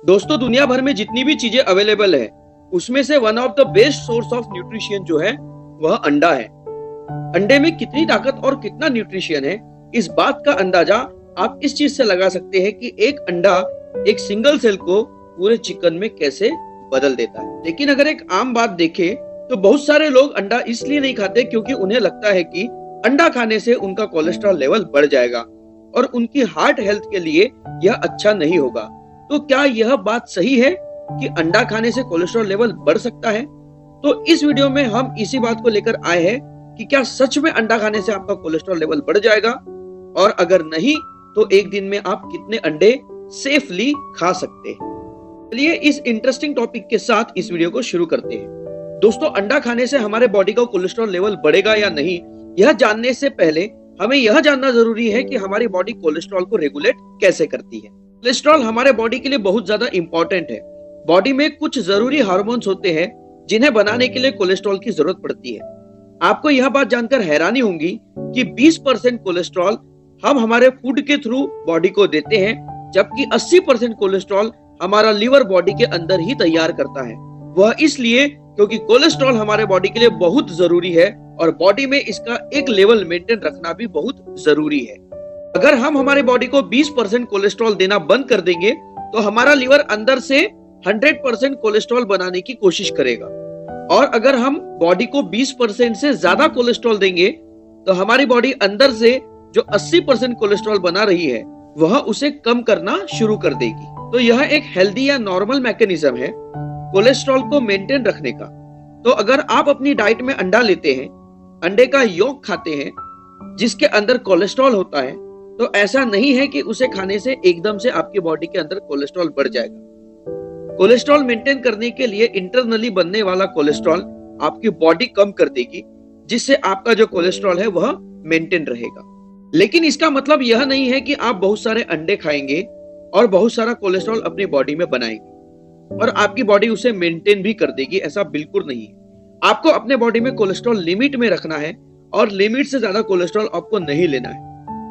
दोस्तों, दुनिया भर में जितनी भी चीजें अवेलेबल है उसमें से one of the best source of nutrition जो है वह अंडा है। अंडे में कितनी ताकत और कितना न्यूट्रिशन है, इस बात का अंदाजा आप इस चीज से लगा सकते हैं कि एक अंडा एक सिंगल सेल को पूरे चिकन में कैसे बदल देता है। लेकिन अगर एक आम बात देखें तो बहुत सारे लोग अंडा इसलिए नहीं खाते क्योंकि उन्हें लगता है कि अंडा खाने से उनका कोलेस्ट्रॉल लेवल बढ़ जाएगा और उनकी हार्ट हेल्थ के लिए यह अच्छा नहीं होगा। तो क्या यह बात सही है कि अंडा खाने से कोलेस्ट्रॉल लेवल बढ़ सकता है? तो इस वीडियो में हम इसी बात को लेकर आए हैं कि क्या सच में अंडा खाने से आपका कोलेस्ट्रॉल लेवल बढ़ जाएगा, और अगर नहीं तो एक दिन में आप कितने अंडे सेफली खा सकते हैं। चलिए इस इंटरेस्टिंग टॉपिक के साथ इस वीडियो को शुरू करते हैं। दोस्तों, अंडा खाने से हमारे बॉडी का कोलेस्ट्रॉल लेवल बढ़ेगा या नहीं, यह जानने से पहले हमें यह जानना जरूरी है कि हमारी बॉडी कोलेस्ट्रॉल को रेगुलेट कैसे करती है। कोलेस्ट्रॉल हमारे बॉडी के लिए बहुत ज्यादा इंपॉर्टेंट है। बॉडी में कुछ जरूरी हार्मोन्स होते हैं जिन्हें बनाने के लिए कोलेस्ट्रॉल की जरूरत पड़ती है। आपको यह बात जानकर हैरानी होगी कि 20% कोलेस्ट्रॉल हम हमारे फूड के थ्रू बॉडी को देते हैं, जबकि 80% कोलेस्ट्रॉल हमारा लीवर बॉडी के अंदर ही तैयार करता है। वह इसलिए क्योंकि कोलेस्ट्रॉल हमारे बॉडी के लिए बहुत जरूरी है और बॉडी में इसका एक लेवल मेंटेन रखना भी बहुत जरूरी है। अगर हम हमारे बॉडी को 20% कोलेस्ट्रॉल देना बंद कर देंगे तो हमारा लीवर अंदर से 100% कोलेस्ट्रॉल बनाने की कोशिश करेगा, और अगर हम बॉडी को 20% से ज्यादा कोलेस्ट्रॉल देंगे तो हमारी बॉडी अंदर से जो 80% कोलेस्ट्रॉल बना रही है वह उसे कम करना शुरू कर देगी। तो यह एक हेल्दी या नॉर्मल मैकेनिज्म है कोलेस्ट्रॉल को मेंटेन रखने का। तो अगर आप अपनी डाइट में अंडा लेते हैं, अंडे का यॉक खाते हैं जिसके अंदर कोलेस्ट्रॉल होता है, तो ऐसा नहीं है कि उसे खाने से एकदम से आपकी बॉडी के अंदर कोलेस्ट्रॉल बढ़ जाएगा। कोलेस्ट्रॉल मेंटेन करने के लिए इंटरनली बनने वाला कोलेस्ट्रॉल आपकी बॉडी कम कर देगी, जिससे आपका जो कोलेस्ट्रॉल है वह मेंटेन रहेगा। लेकिन इसका मतलब यह नहीं है कि आप बहुत सारे अंडे खाएंगे और बहुत सारा कोलेस्ट्रॉल अपनी बॉडी में बनाएंगे और आपकी बॉडी उसे मेंटेन भी कर देगी। ऐसा बिल्कुल नहीं है। आपको अपने बॉडी में कोलेस्ट्रॉल लिमिट में रखना है और लिमिट से ज्यादा कोलेस्ट्रॉल आपको नहीं लेना है।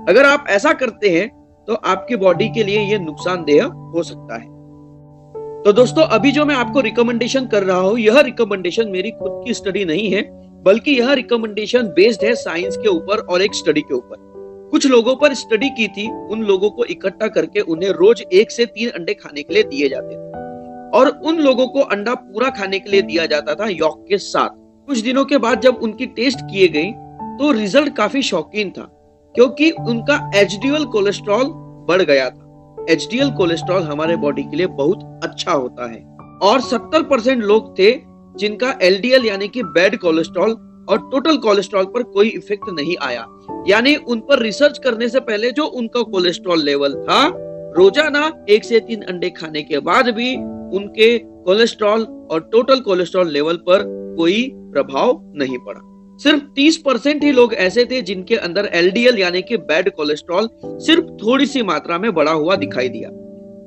अगर आप ऐसा करते हैं तो आपकी बॉडी के लिए यह नुकसानदेह हो सकता है। तो दोस्तों, अभी जो मैं आपको रिकमेंडेशन कर रहा हूं, यह रिकमेंडेशन मेरी खुद की स्टडी नहीं है, बल्कि यह रिकमेंडेशन बेस्ड है साइंस के ऊपर और एक स्टडी के ऊपर। कुछ लोगों पर स्टडी की थी, उन लोगों को इकट्ठा करके उन्हें रोज 1 से 3 अंडे खाने के लिए दिए जाते थे और उन लोगों को अंडा पूरा खाने के लिए दिया जाता था यॉक के साथ। कुछ दिनों के बाद जब उनकी टेस्ट किए गई तो रिजल्ट काफी शॉकिंग था, क्योंकि उनका एचडीएल कोलेस्ट्रॉल बढ़ गया था। एचडीएल कोलेस्ट्रॉल हमारे बॉडी के लिए बहुत अच्छा होता है, और 70% लोग थे जिनका एलडीएल यानी कि बैड कोलेस्ट्रॉल और टोटल कोलेस्ट्रॉल पर कोई इफेक्ट नहीं आया। यानी उन पर रिसर्च करने से पहले जो उनका कोलेस्ट्रॉल लेवल था, रोजाना 1 से 3 अंडे खाने के बाद भी उनके कोलेस्ट्रॉल और टोटल कोलेस्ट्रॉल लेवल पर कोई प्रभाव नहीं पड़ा। सिर्फ 30% ही लोग ऐसे थे जिनके अंदर एलडीएल यानी कि बैड कोलेस्ट्रॉल सिर्फ थोड़ी सी मात्रा में बढ़ा हुआ दिखाई दिया।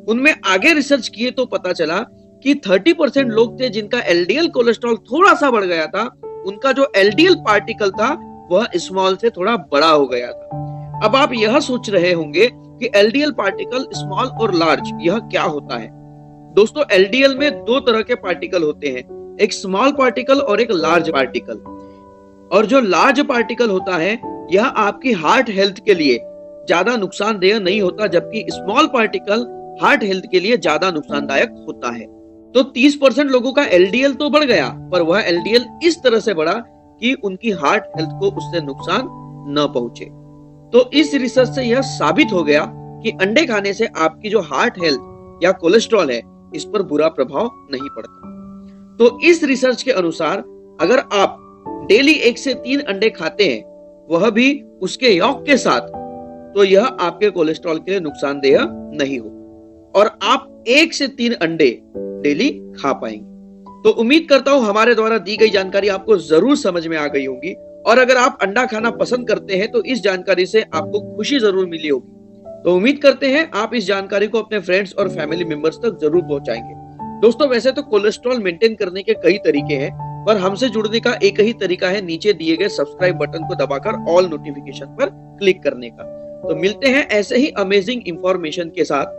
उनमें आगे रिसर्च किए तो पता चला कि 30% लोग थे जिनका एलडीएल कोलेस्ट्रॉल थोड़ा सा बढ़ गया था। उनका जो एलडीएल पार्टिकल था वह स्मॉल से थोड़ा बड़ा हो गया था। अब आप यह सोच रहे होंगे कि एलडीएल पार्टिकल स्मॉल और लार्ज यह क्या होता है? दोस्तों, एलडीएल में 2 तरह के पार्टिकल होते हैं, एक स्मॉल पार्टिकल और एक लार्ज पार्टिकल। और जो लार्ज पार्टिकल होता है यह आपकी हार्ट हेल्थ के लिए ज्यादा नुकसानदेह नहीं होता, जबकि स्मॉल पार्टिकल हार्ट हेल्थ के लिए ज्यादा नुकसानदायक होता है। तो 30% लोगों का एलडीएल तो बढ़ गया, पर वह एलडीएल इस तरह से बढ़ा कि उनकी हार्ट हेल्थ को उससे नुकसान न पहुंचे। तो इस रिसर्च से यह साबित हो गया कि अंडे खाने से आपकी जो हार्ट हेल्थ या कोलेस्ट्रॉल है इस पर बुरा प्रभाव नहीं पड़ता। तो इस रिसर्च के अनुसार अगर आप डेली 1 से 3 अंडे खाते हैं, वह भी उसके यॉक के साथ, तो यह आपके कोलेस्ट्रॉल के लिए नुकसानदेह नहीं होगा और आप 1 से 3 अंडे डेली खा पाएंगे। तो उम्मीद करता हूं हमारे द्वारा दी गई जानकारी आपको जरूर समझ में आ गई होगी, और अगर आप अंडा खाना पसंद करते हैं तो इस जानकारी से आपको खुशी जरूर मिली होगी। तो उम्मीद करते हैं आप इस जानकारी को अपने फ्रेंड्स और फैमिली मेंबर्स तक जरूर पहुंचाएंगे। दोस्तों, वैसे तो कोलेस्ट्रॉल मेंटेन करने के कई तरीके हैं, पर हमसे जुड़ने का एक ही तरीका है नीचे दिए गए सब्सक्राइब बटन को दबाकर ऑल नोटिफिकेशन पर क्लिक करने का। तो मिलते हैं ऐसे ही अमेजिंग इंफॉर्मेशन के साथ